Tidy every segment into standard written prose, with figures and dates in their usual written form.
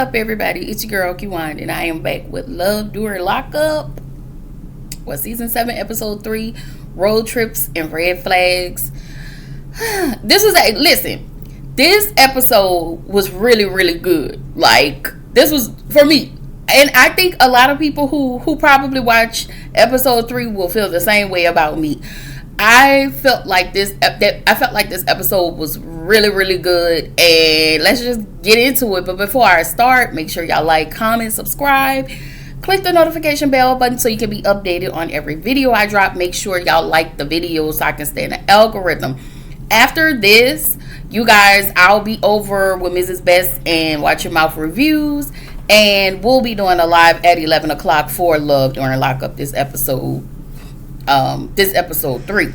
Up, everybody? It's your girl Kiwan, and I am back with Love During Lockup. Season 7, episode 3, Road Trips and Red Flags. Listen, this episode was really, really good. Like, this was for me. And I think a lot of people who probably watch episode 3 will feel the same way about me. I felt like this episode was really, really good, and let's just get into it. But before I start, make sure y'all like, comment, subscribe, click the notification bell button so you can be updated on every video I drop. Make sure y'all like the video so I can stay in the algorithm. After this, you guys, I'll be over with Mrs. Best and Watch Your Mouth reviews, and we'll be doing a live at 11 o'clock for Love During Lockup this episode 3.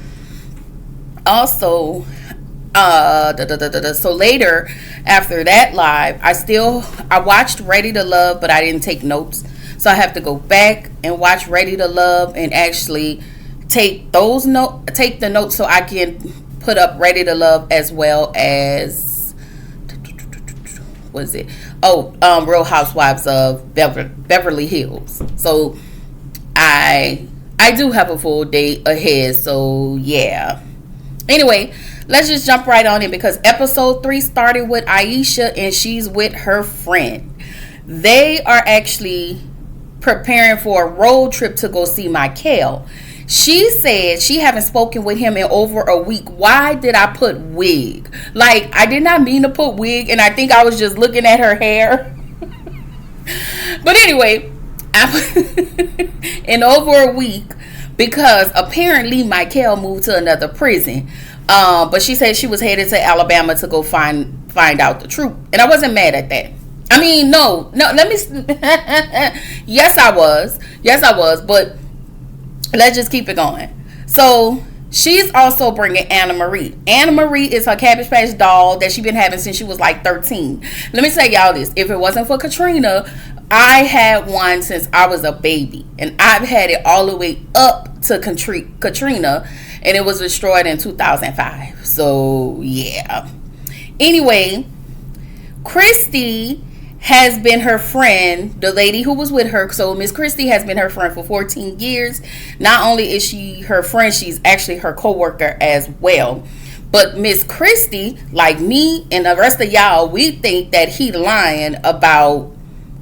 Also, so later after that live, I watched Ready to Love, but I didn't take notes, so I have to go back and watch Ready to Love and actually take the notes so I can put up Ready to Love as well as Real Housewives of Beverly Hills. So I do have a full day ahead, so yeah. Anyway, let's just jump right on in because episode 3 started with Aisha and she's with her friend. They are actually preparing for a road trip to go see Michael. She said she haven't spoken with him in over a week. Why did I put wig? Like, I did not mean to put wig, and I think I was just looking at her hair. But anyway, in over a week, because apparently Michael moved to another prison. But she said she was headed to Alabama to go find out the truth. And I wasn't mad at that. I mean, no, let me... Yes, I was. But let's just keep it going. So she's also bringing Anna Marie. Anna Marie is her Cabbage Patch doll that she's been having since she was like 13. Let me tell y'all this. If it wasn't for Katrina, I had one since I was a baby, and I've had it all the way up to Katrina, and it was destroyed in 2005. So yeah. Anyway, Christy has been her friend, the lady who was with her. So Miss Christy has been her friend for 14 years. Not only is she her friend, she's actually her co-worker as well. But Miss Christy, like me and the rest of y'all, we think that he lying about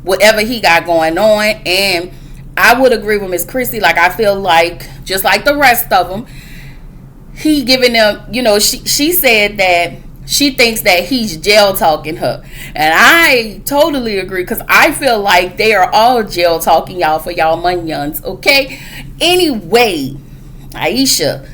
whatever he got going on. And I would agree with Miss Christy. Like, I feel like, just like the rest of them, he giving them, she said that she thinks that he's jail talking her. And I totally agree, because I feel like they are all jail talking y'all for y'all monions, okay? Anyway, Aisha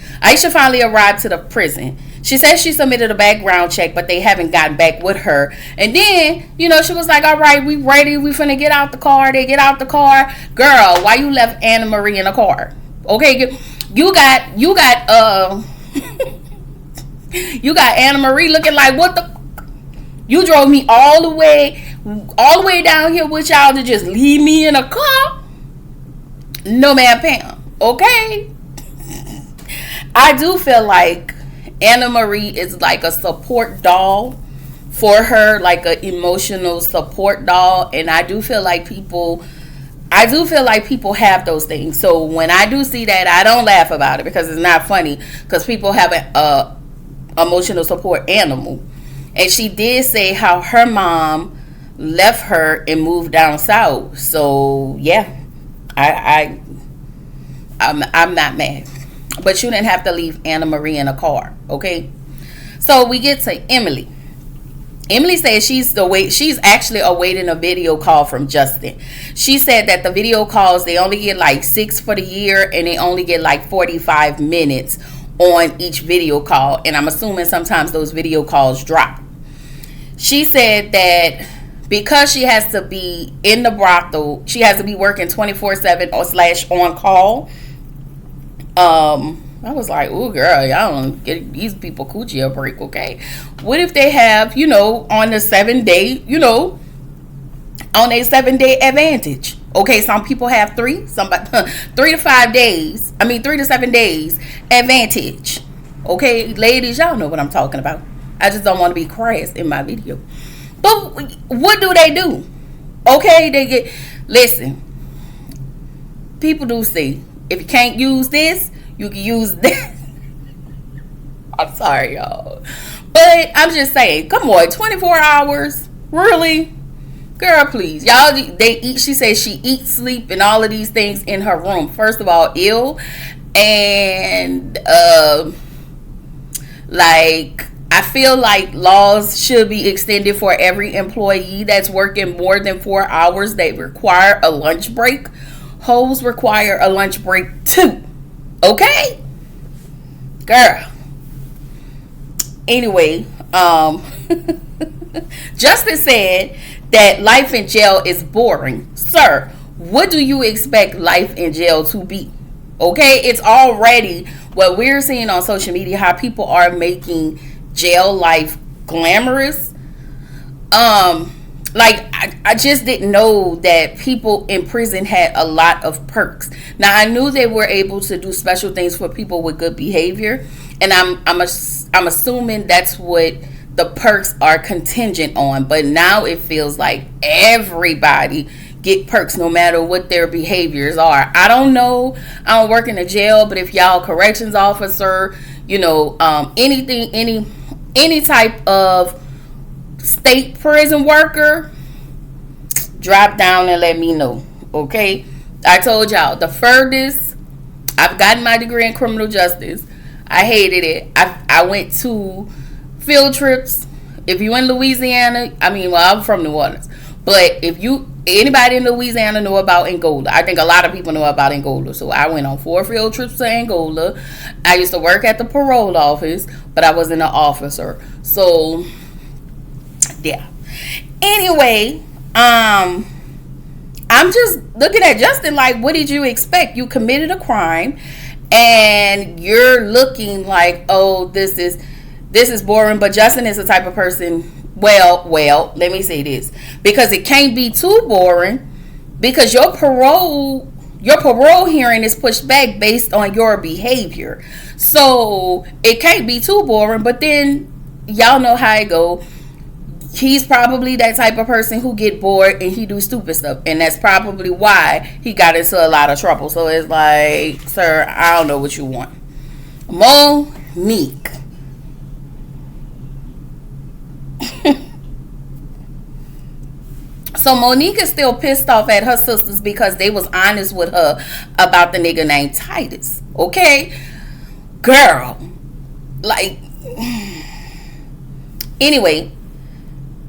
finally arrived to the prison. She says she submitted a background check, but they haven't gotten back with her. And then, she was like, all right, we ready. We finna get out the car. They get out the car. Girl, why you left Anna Marie in the car? Okay, you got you got Anna Marie looking like, what the? You drove me all the way down here with y'all to just leave me in a car? No, ma'am, Pam. Okay? I do feel like Anna Marie is like a support doll for her, like an emotional support doll. And I do feel like people have those things. So when I do see that, I don't laugh about it because it's not funny, because people have an emotional support animal. And she did say how her mom left her and moved down south. So yeah, I'm not mad. But you didn't have to leave Anna Marie in a car, okay? So we get to Emily. Emily says she's actually awaiting a video call from Justin. She said that the video calls, they only get like 6 for the year, and they only get like 45 minutes on each video call. And I'm assuming sometimes those video calls drop. She said that because she has to be in the brothel, she has to be working 24/7 or / on call. I was like, oh girl, y'all don't get these people coochie a break, okay? What if they have, on the 7-day, on a 7-day advantage? Okay, some people have 3 to 5 days. 3 to 7 days advantage. Okay, ladies, y'all know what I'm talking about. I just don't want to be crass in my video. But what do they do? Okay, they get, listen, people do say, if you can't use this, you can use that. I'm sorry, y'all. But I'm just saying, come on, 24 hours? Really? Girl, please. Y'all, they eat, she says she eats, sleep, and all of these things in her room. First of all, ill. And, like, I feel like laws should be extended for every employee that's working more than 4 hours. They require a lunch break. Hoes require a lunch break too. Okay? Girl. Anyway, Justice said that life in jail is boring. Sir, what do you expect life in jail to be? Okay? It's already what we're seeing on social media, how people are making jail life glamorous. Like I just didn't know that people in prison had a lot of perks. Now I knew they were able to do special things for people with good behavior, and I'm assuming that's what the perks are contingent on. But now it feels like everybody get perks no matter what their behaviors are. I don't know. I don't work in a jail, but if y'all corrections officer, anything, any type of state prison worker, drop down and let me know. Okay? I told y'all, the furthest I've gotten my degree in criminal justice, I hated it. I went to field trips. If you in Louisiana, I'm from New Orleans, but anybody in Louisiana know about Angola. I think a lot of people know about Angola. So I went on 4 field trips to Angola. I used to work at the parole office, but I wasn't an officer. So yeah. Anyway, I'm just looking at Justin like, what did you expect? You committed a crime and you're looking like, oh, this is boring. But Justin is the type of person, well, let me say this, because it can't be too boring, because your parole hearing is pushed back based on your behavior. So it can't be too boring, but then y'all know how it go. He's probably that type of person who get bored and he do stupid stuff, and that's probably why he got into a lot of trouble. So it's like, sir, I don't know what you want. Monique. So Monique is still pissed off at her sisters because they was honest with her about the nigga named Titus. Okay? Girl. Like, anyway,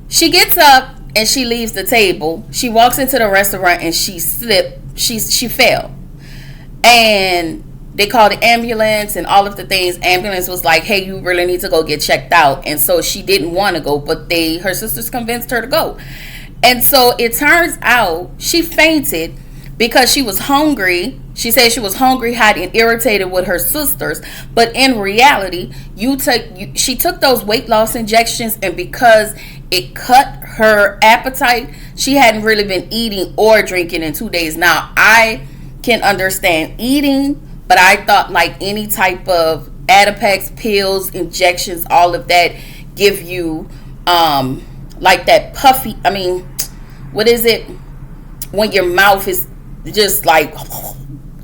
she gets up and she leaves the table. She walks into the restaurant and she slipped. She fell. And they called the ambulance and all of the things. Ambulance was like, hey, you really need to go get checked out. And so she didn't want to go, but her sisters convinced her to go. And so it turns out she fainted because she was hungry. She said she was hungry, hot, and irritated with her sisters. But in reality, she took those weight loss injections, and because it cut her appetite, she hadn't really been eating or drinking in 2 days. Now, I can understand eating, but I thought like any type of Adipex pills, injections, all of that give you like that puffy, what is it when your mouth is just like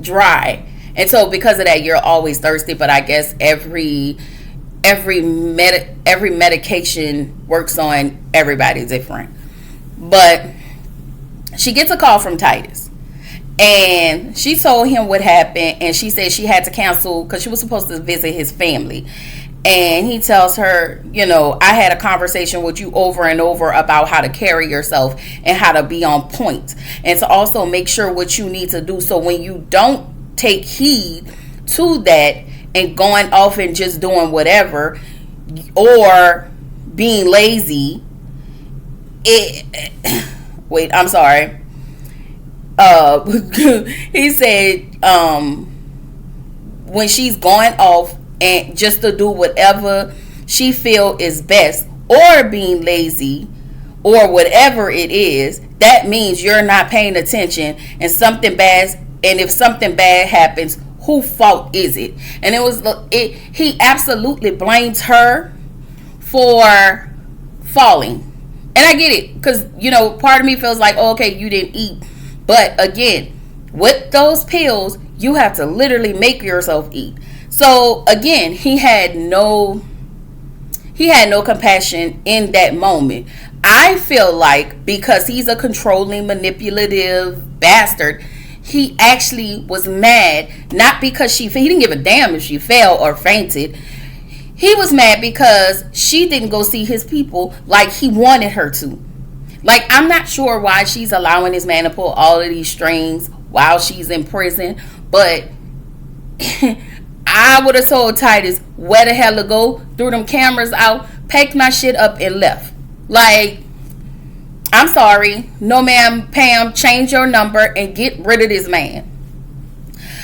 dry, and so because of that you're always thirsty. But I guess every medication works on everybody different. But she gets a call from Titus, and she told him what happened, and she said she had to cancel because she was supposed to visit his family. And he tells her, I had a conversation with you over and over about how to carry yourself and how to be on point, and to also make sure what you need to do. So when you don't take heed to that and going off and just doing whatever or being lazy, wait, I'm sorry. He said, when she's going off and just to do whatever she feel is best, or being lazy, or whatever it is, that means you're not paying attention, and if something bad happens, whose fault is it? And he absolutely blames her for falling. And I get it, because, part of me feels like, oh, okay, you didn't eat. But again, with those pills, you have to literally make yourself eat. So again, he had no compassion in that moment. I feel like because he's a controlling, manipulative bastard, he actually was mad, not because he didn't give a damn if she fell or fainted. He was mad because she didn't go see his people like he wanted her to. Like, I'm not sure why she's allowing this man to pull all of these strings while she's in prison, but I would have told Titus where the hell to go, threw them cameras out, packed my shit up, and left. Like, I'm sorry, no ma'am, Pam, change your number and get rid of this man.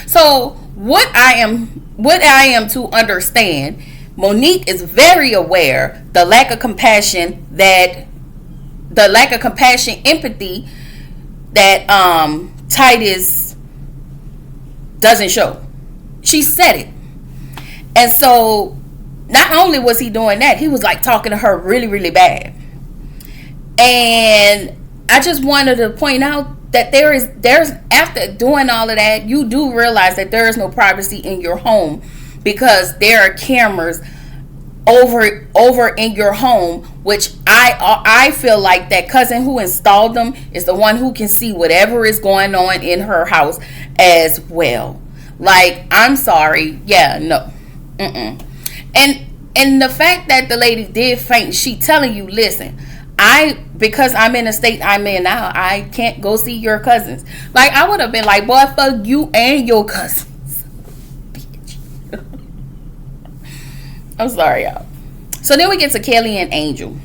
So what I am to understand, Monique is very aware the lack of compassion, empathy that Titus doesn't show. She said it. And so not only was he doing that, he was like talking to her really, really bad. And I just wanted to point out that there's after doing all of that, you do realize that there is no privacy in your home, because there are cameras over in your home, which I feel like that cousin who installed them is the one who can see whatever is going on in her house as well. Like, I'm sorry, yeah, no, and the fact that the lady did faint, she telling you, listen, because I'm in the state I'm in now, I can't go see your cousins. Like, I would have been like, boy, fuck you and your cousins, bitch. I'm sorry, y'all. So then we get to Kelly and Angel.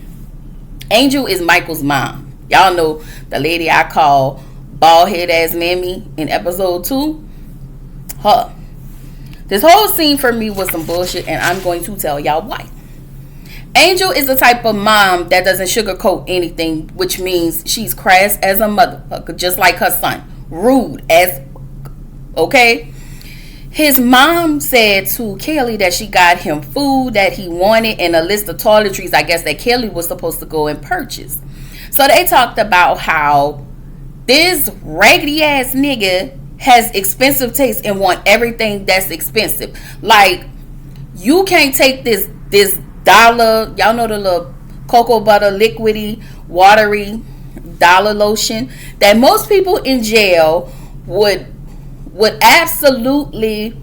Angel is Michael's mom. Y'all know the lady I call bald head ass Mammy in episode 2. Her. This whole scene for me was some bullshit, and I'm going to tell y'all why. Angel is the type of mom that doesn't sugarcoat anything, which means she's crass as a motherfucker, just like her son. Rude as, okay? His mom said to Kelly that she got him food that he wanted and a list of toiletries, I guess, that Kelly was supposed to go and purchase. So they talked about how this raggedy ass nigga has expensive taste and want everything that's expensive. Like, you can't take this dollar, y'all know the little cocoa butter liquidy watery dollar lotion that most people in jail would absolutely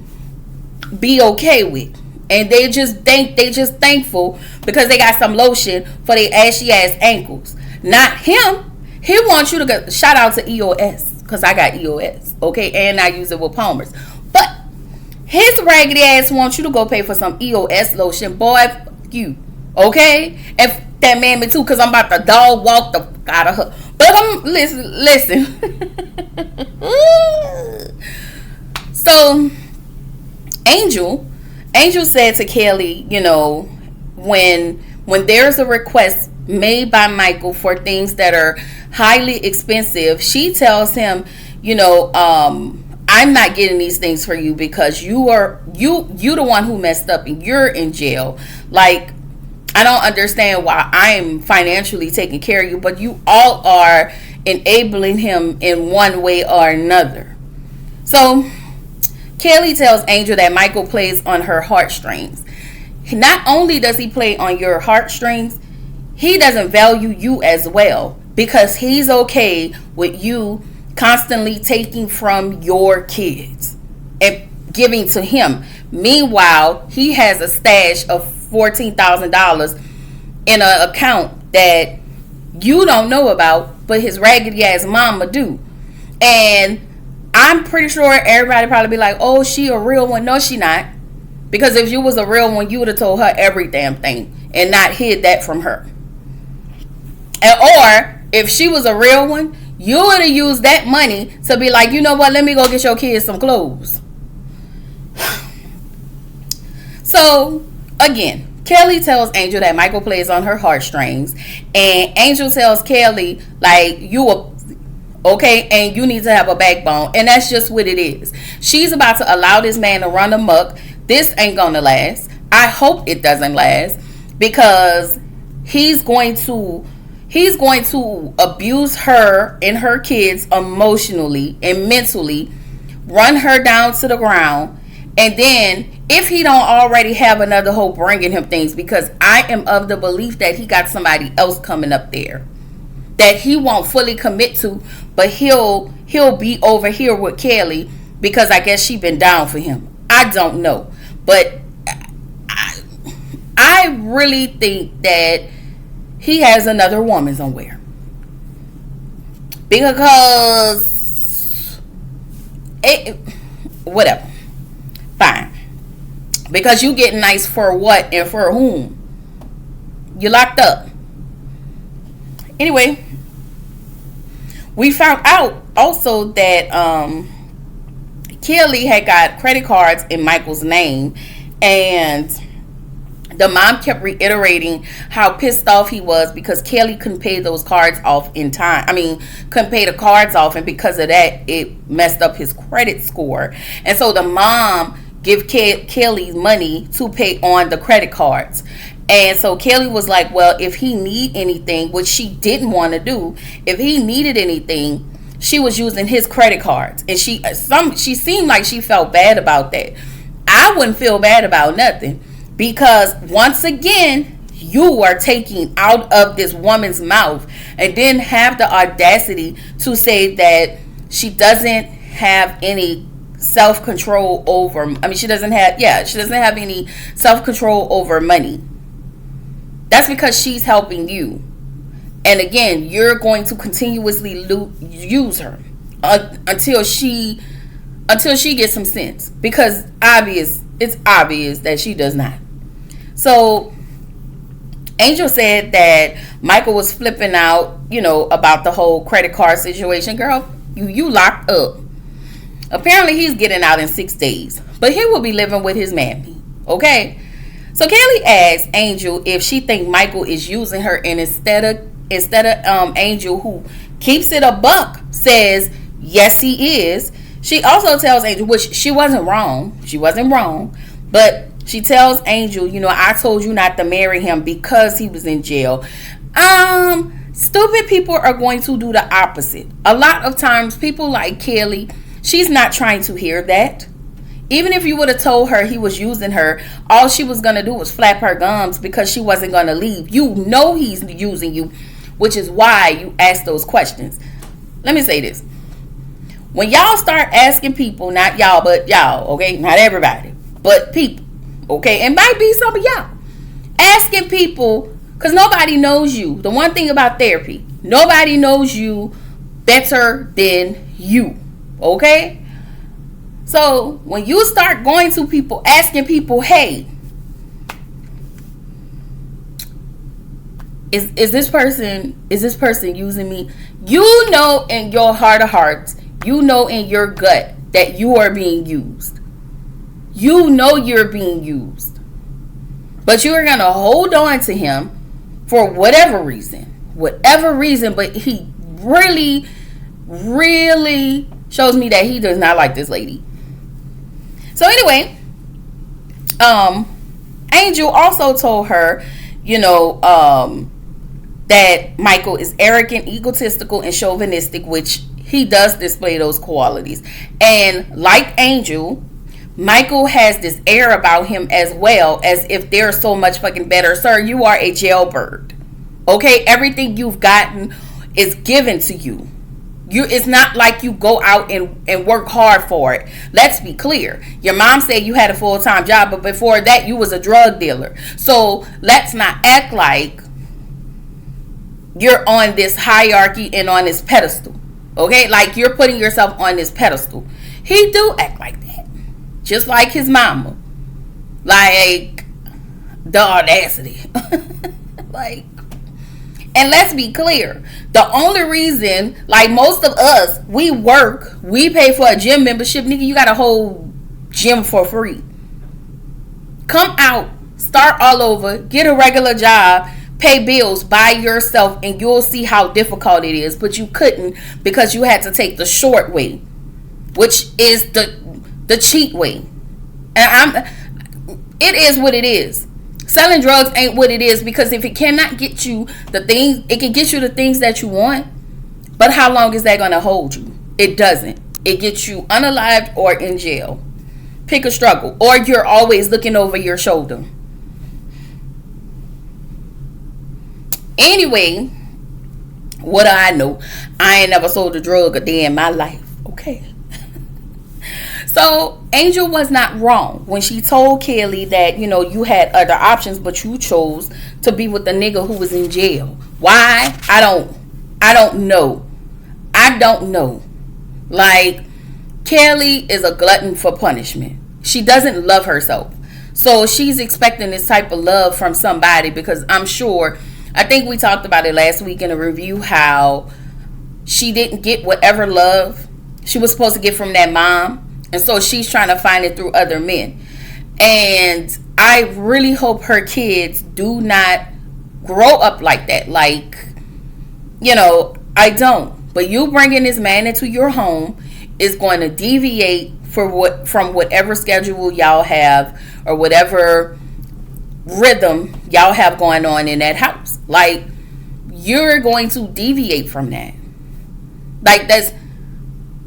be okay with, and they just thankful because they got some lotion for their ashy ass ankles. Not him. He wants you to go, shout out to EOS, because I got EOS, okay, and I use it with Palmer's. But his raggedy ass wants you to go pay for some EOS lotion. Boy, fuck you, okay? And that man me too, because I'm about to dog walk the fuck out of her. But listen. So Angel said to Kelly, when there's a request made by Michael for things that are highly expensive, she tells him, I'm not getting these things for you because you the one who messed up and you're in jail. Like, I don't understand why I'm financially taking care of you, but you all are enabling him in one way or another. So Kelly tells Angel that Michael plays on her heartstrings. Not only does he play on your heartstrings, he doesn't value you as well, because he's okay with you constantly taking from your kids and giving to him. Meanwhile, he has a stash of $14,000 in an account that you don't know about, but his raggedy ass mama do. And I'm pretty sure everybody probably be like, oh, she a real one. No, she not. Because if you was a real one, you would have told her every damn thing and not hid that from her. Or if she was a real one, you would have used that money to be like, you know what, let me go get your kids some clothes. So again, Kelly tells Angel that Michael plays on her heartstrings, and Angel tells Kelly, like, you are okay, and you need to have a backbone. And that's just what it is. She's about to allow this man to run amok. This ain't gonna last. I hope it doesn't last, because he's going to He's going to abuse her and her kids emotionally and mentally, run her down to the ground, and then if he don't already have another hoe bringing him things, because I am of the belief that he got somebody else coming up there that he won't fully commit to, but he'll be over here with Kelly because I guess she been down for him. I don't know, but I really think that he has another woman somewhere, because whatever, fine, because you getting nice for what and for whom? You locked up. Anyway, we found out also that Kelly had got credit cards in Michael's name, and the mom kept reiterating how pissed off he was because Kelly couldn't pay those cards off in time. Couldn't pay the cards off, and because of that, it messed up his credit score. And so the mom gave Kelly money to pay on the credit cards. And so Kelly was like, well, if he need anything, which she didn't want to do, if he needed anything, she was using his credit cards. And she seemed like she felt bad about that. I wouldn't feel bad about nothing, because once again, you are taking out of this woman's mouth and then have the audacity to say that she doesn't have any self-control over, she doesn't have any self-control over money. That's because she's helping you. And again, you're going to continuously use her until she gets some sense, because it's obvious that she does not. So Angel said that Michael was flipping out, about the whole credit card situation. Girl, you locked up. Apparently he's getting out in 6 days, but he will be living with his mammy. Okay. So Kelly asked Angel if she think Michael is using her, and instead of Angel, who keeps it a buck, says yes he is. She also tells Angel, which she wasn't wrong, but she tells Angel, I told you not to marry him because he was in jail. Stupid people are going to do the opposite. A lot of times people like Kelly, she's not trying to hear that. Even if you would have told her he was using her, all she was going to do was flap her gums because she wasn't going to leave. You know he's using you, which is why you ask those questions. Let me say this. When y'all start asking people, not y'all, but y'all, okay? Not everybody, but people, okay? It might be some of y'all. Asking people, because nobody knows you. The one thing about therapy, nobody knows you better than you, okay? So when you start going to people, asking people, hey, is this person using me? You know in your heart of hearts, you know in your gut that you are being used. You know you're being used. But you are going to hold on to him for whatever reason, but he really, really shows me that he does not like this lady. So anyway, Angel also told her, that Michael is arrogant, egotistical, and chauvinistic, which he does display those qualities. And like Angel, Michael has this air about him as well, as if they're so much fucking better. Sir, you are a jailbird. Okay? Everything you've gotten is given to you. It's not like you go out and work hard for it. Let's be clear. Your mom said you had a full-time job, but before that you was a drug dealer. So let's not act like you're on this hierarchy and on this pedestal. Okay? Like you're putting yourself on this pedestal. He do act like that. Just like his mama. Like the audacity. And let's be clear, the only reason, like most of us, we work, we pay for a gym membership, nigga, you got a whole gym for free. Come out, start all over, get a regular job, pay bills by yourself, and you'll see how difficult it is. But you couldn't because you had to take the short way, which is the cheat way. And it is what it is. Selling drugs ain't what it is, because if it cannot get you the things, it can get you the things that you want, but how long is that going to hold you? It doesn't. It gets you unalived or in jail. Pick a struggle. Or you're always looking over your shoulder. Anyway, what do I know? I ain't never sold a drug a day in my life. Okay. So Angel was not wrong when she told Kelly that, you know, you had other options, but you chose to be with the nigga who was in jail. Why? I don't know. I don't know. Like, Kelly is a glutton for punishment. She doesn't love herself. So she's expecting this type of love from somebody, because I'm sure, I think we talked about it last week in a review, how she didn't get whatever love she was supposed to get from that mom. And so she's trying to find it through other men. And I really hope her kids do not grow up like that. Like, you know, I don't. But you bringing this man into your home is going to deviate from whatever schedule y'all have, or whatever rhythm y'all have going on in that house. Like, you're going to deviate from that. Like,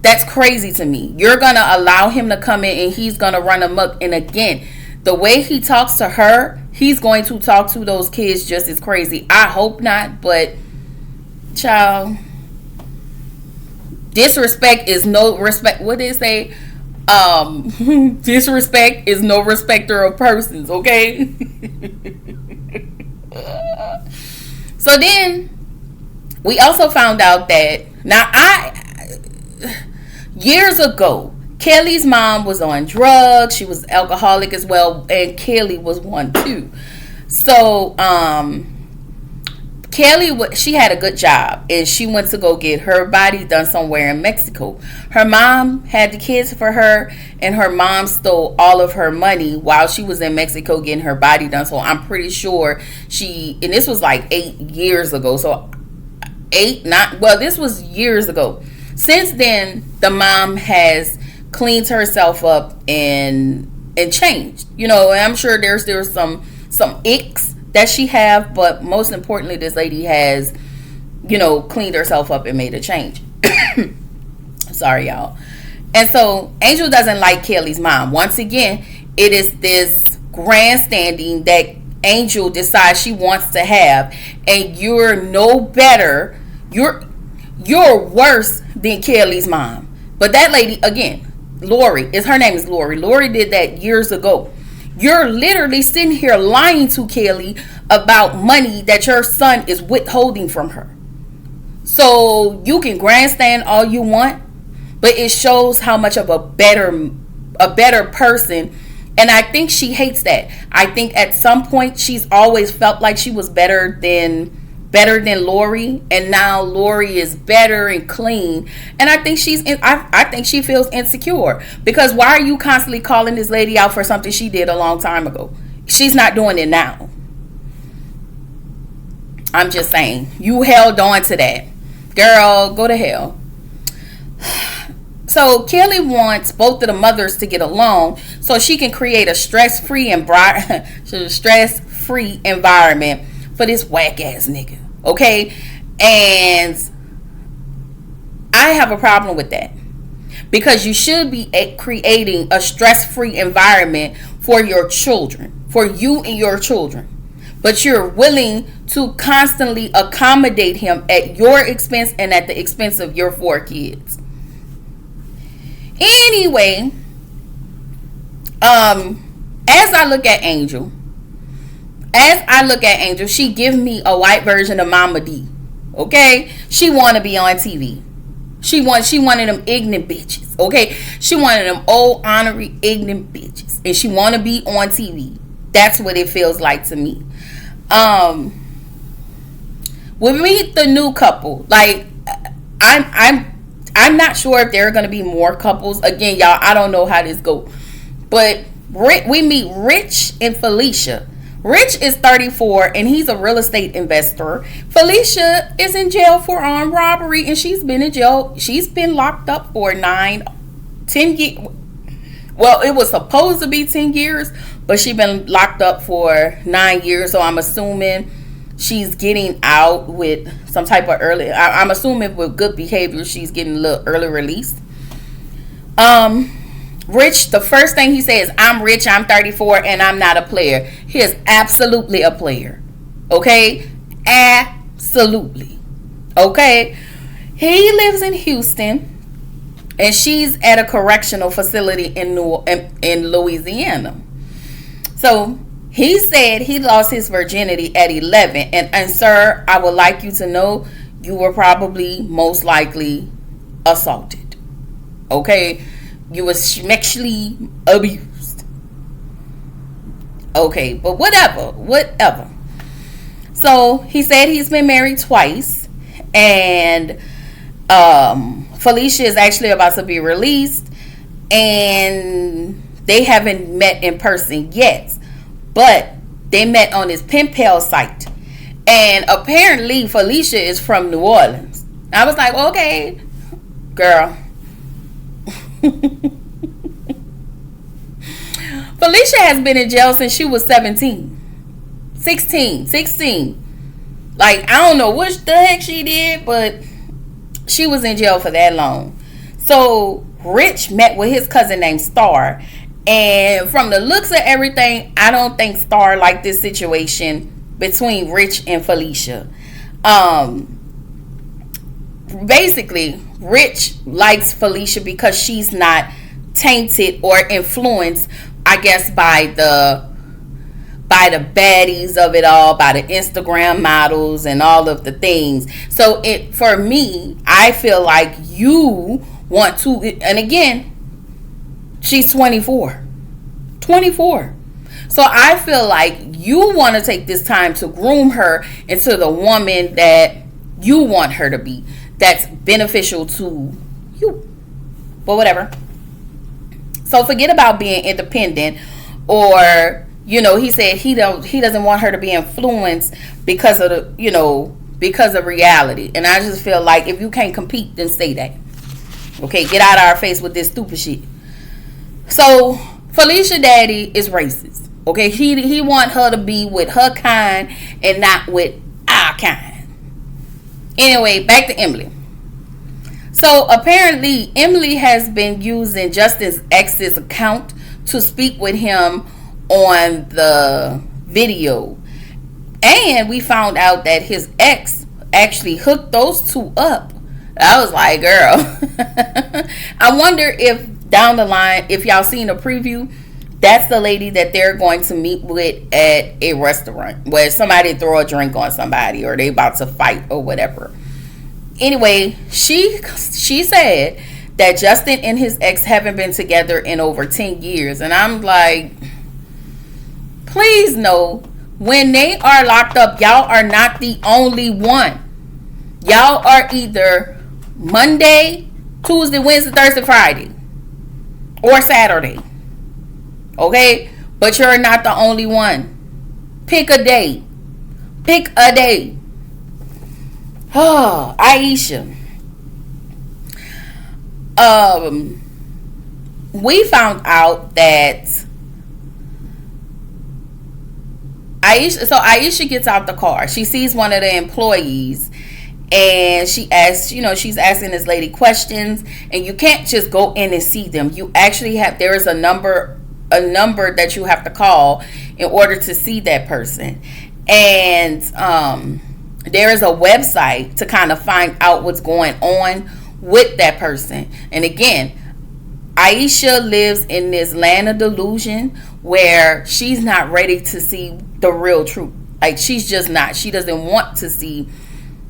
that's crazy to me. You're going to allow him to come in and he's going to run amok. And again, the way he talks to her, he's going to talk to those kids just as crazy. I hope not, but child, disrespect is no respect. What did they say? Disrespect is no respecter of persons, okay? So then we also found out that, now years ago, Kelly's mom was on drugs. She was alcoholic as well, and Kelly was one too. So Kelly, she had a good job, and she went to go get her body done somewhere in Mexico. Her mom had the kids for her, and her mom stole all of her money while she was in Mexico getting her body done. So I'm pretty sure and this was like 8 years ago. So this was years ago. Since then, the mom has cleaned herself up and changed. You know, and I'm sure there's some icks that she have, but most importantly, this lady has, you know, cleaned herself up and made a change. Sorry, y'all. And so Angel doesn't like Kelly's mom. Once again, it is this grandstanding that Angel decides she wants to have, and you're no better. You're worse than Kelly's mom. But that lady, again, Lori, her name is Lori. Lori did that years ago. You're literally sitting here lying to Kelly about money that your son is withholding from her. So you can grandstand all you want, but it shows how much of a better person. And I think she hates that. I think at some point she's always felt like she was better than Lori, and now Lori is better and clean, and I think I think she feels insecure, because why are you constantly calling this lady out for something she did a long time ago? She's not doing it now. I'm just saying, you held on to that, girl. Go to hell. So Kelly wants both of the mothers to get along so she can create a stress-free environment for this whack ass nigga. Okay? And I have a problem with that, because you should be creating a stress-free environment for your children, for you and your children, but you're willing to constantly accommodate him at your expense and at the expense of your 4 kids. Anyway, as I look at Angel, she give me a white version of Mama D. Okay? She want to be on TV. She wanted them ignorant bitches. Okay? She wanted them old, honorary, ignorant bitches. And she want to be on TV. That's what it feels like to me. We meet the new couple. Like, I'm not sure if there are going to be more couples. Again, y'all, I don't know how this goes. But we meet Rich and Felicia. Rich is 34 and he's a real estate investor. Felicia is in jail for armed robbery, and she's been in jail. She's been locked up for 10 years. Well, it was supposed to be 10 years, but she's been locked up for 9 years. So I'm assuming she's getting out with some type of early. I'm assuming with good behavior, she's getting a little early release. Rich, the first thing he says, I'm rich, I'm 34, and I'm not a player. He is absolutely a player. Okay? Absolutely. Okay? He lives in Houston, and she's at a correctional facility in Louisiana. So he said he lost his virginity at 11. And sir, I would like you to know you were probably most likely assaulted. Okay? You were sexually abused. Okay, but whatever. So he said he's been married twice, and Felicia is actually about to be released, and they haven't met in person yet, but they met on his pen pal site, and apparently Felicia is from New Orleans. I was like, okay, girl. Felicia has been in jail since she was 16. Like, I don't know what the heck she did, but she was in jail for that long. So Rich met with his cousin named Star, and from the looks of everything, I don't think Star liked this situation between Rich and Felicia. Basically, Rich likes Felicia because she's not tainted or influenced, I guess, by the baddies of it all, by the Instagram models and all of the things. So for me, I feel like you want to, and again, she's 24. So I feel like you want to take this time to groom her into the woman that you want her to be, that's beneficial to you. But whatever. So forget about being independent, or, you know, he said he doesn't want her to be influenced because of the, you know, because of reality. And I just feel like if you can't compete, then say that. Okay, get out of our face with this stupid shit. So Felicia daddy is racist. Okay, he want her to be with her kind and not with our kind. Anyway, back to Emily. So apparently Emily has been using Justin's ex's account to speak with him on the video. And we found out that his ex actually hooked those two up. I was like, girl. I wonder if down the line, if y'all seen a preview, that's the lady that they're going to meet with at a restaurant where somebody throw a drink on somebody or they about to fight or whatever. Anyway, she said that Justin and his ex haven't been together in over 10 years. And I'm like, please know, when they are locked up, y'all are not the only one. Y'all are either Monday, Tuesday, Wednesday, Thursday, Friday, or Saturday. Okay? But you're not the only one. Pick a day. Pick a day. Oh, Aisha. We found out that Aisha gets out the car. She sees one of the employees and she asks, she's asking this lady questions, and you can't just go in and see them. You actually there is a number that you have to call in order to see that person. And there is a website to kind of find out what's going on with that person. And again, Aisha lives in this land of delusion where she's not ready to see the real truth. Like, she's just not. She doesn't want to see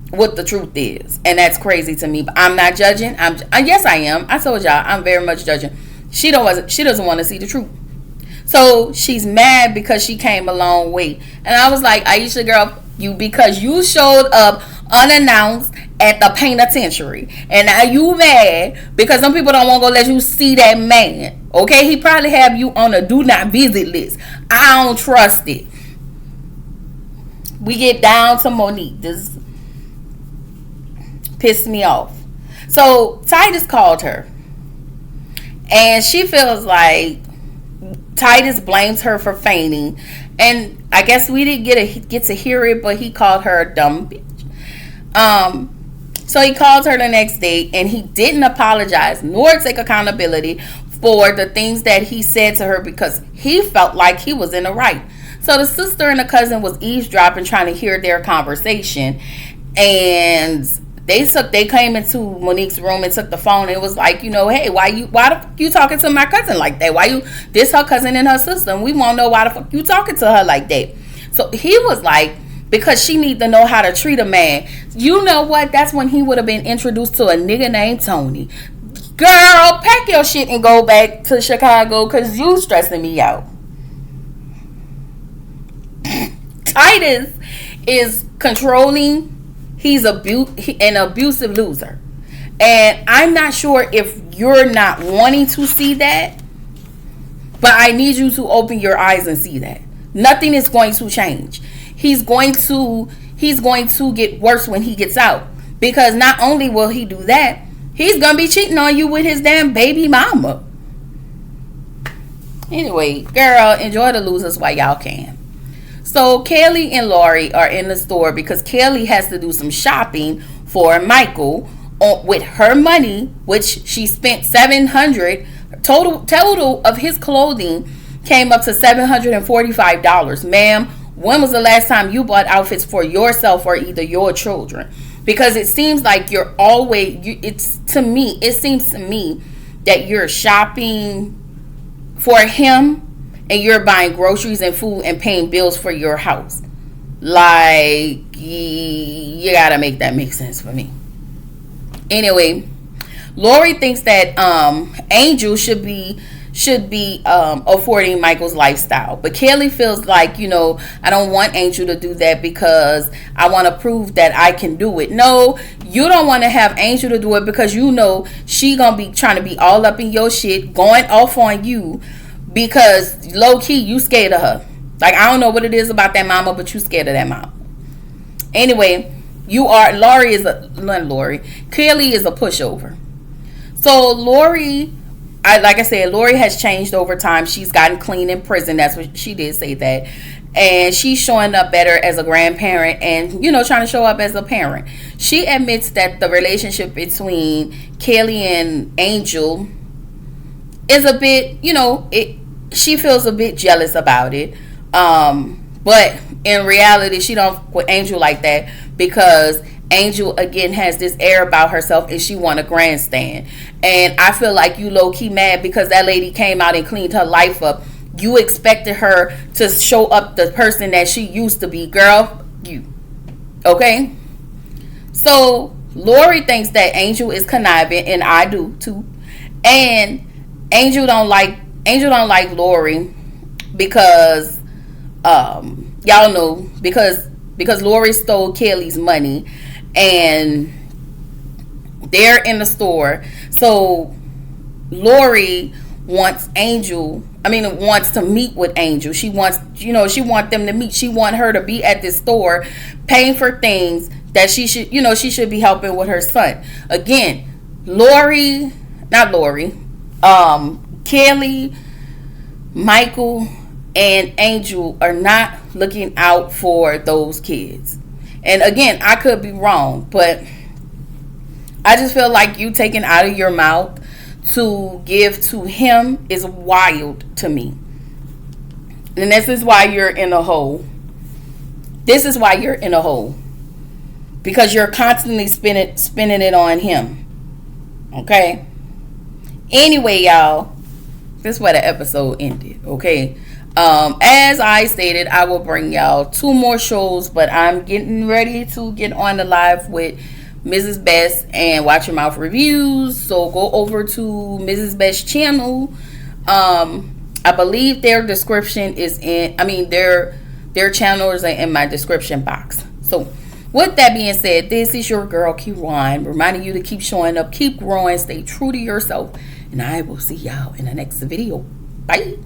what the truth is. And that's crazy to me. But I'm not judging. Yes, I am. I told y'all, I'm very much judging. She doesn't want to see the truth. So she's mad because she came a long way. And I was like, Aisha, girl, because you showed up unannounced at the penitentiary, and now you mad because some people don't want to go let you see that man. Okay, he probably have you on a do not visit list. I don't trust it. We get down to Monique. This pissed me off. So Titus called her, and she feels like Titus blames her for fainting, and I guess we didn't get to hear it, but he called her a dumb bitch. So he called her the next day, and he didn't apologize nor take accountability for the things that he said to her because he felt like he was in the right. So the sister and the cousin was eavesdropping, trying to hear their conversation, and they came into Monique's room and took the phone and was like, hey, why you talking to my cousin like that? This her cousin and her sister, and we won't know why the fuck you talking to her like that. So he was like, because she need to know how to treat a man. You know what? That's when he would have been introduced to a nigga named Tony. Girl, pack your shit and go back to Chicago because you stressing me out. Titus is controlling. He's an abusive loser. And I'm not sure if you're not wanting to see that, but I need you to open your eyes and see that. Nothing is going to change. He's going to get worse when he gets out. Because not only will he do that, he's going to be cheating on you with his damn baby mama. Anyway, girl, enjoy the losers while y'all can. So Kelly and Lori are in the store because Kelly has to do some shopping for Michael with her money, which she spent $700. Total of his clothing came up to $745. Ma'am, when was the last time you bought outfits for yourself or either your children? Because it seems like you're always, it seems to me that you're shopping for him and you're buying groceries and food and paying bills for your house. Like, you gotta make that make sense for me. Anyway, Lori thinks that Angel should be affording Michael's lifestyle, but Kelly feels like, I don't want Angel to do that because I want to prove that I can do it. No, you don't want to have Angel to do it because she gonna be trying to be all up in your shit, going off on you because low key you scared of her. Like, I don't know what it is about that mama, but you scared of that mama. Anyway, Kelly is a pushover. So Lori has changed over time. She's gotten clean in prison. That's what she did say that. And she's showing up better as a grandparent and, trying to show up as a parent. She admits that the relationship between Kelly and Angel is a bit, she feels a bit jealous about it. But in reality, she don't with Angel like that because Angel again has this air about herself and she want a grandstand. And I feel like you low-key mad because that lady came out and cleaned her life up. You expected her to show up the person that she used to be. Girl, you. Okay? So Lori thinks that Angel is conniving, and I do too. And Angel don't like Lori because y'all know because Lori stole Kelly's money and they're in the store. So Lori wants to meet with Angel. She wants them to meet. She want her to be at this store paying for things that she should be helping with her son. Again, Kelly, Michael, and Angel are not looking out for those kids. And again, I could be wrong, but I just feel like you taking out of your mouth to give to him is wild to me. And this is why you're in a hole. Because you're constantly spinning it on him. Okay? Anyway, y'all, this is where the episode ended. Okay? As I stated, I will bring y'all 2 more shows, but I'm getting ready to get on the live with Mrs. Best and Watch Your Mouth reviews. So go over to Mrs. Best's channel. I believe their description is their channels are in my description box. So with that being said, this is your girl Kiwan, reminding you to keep showing up, keep growing, stay true to yourself, and I will see y'all in the next video. Bye.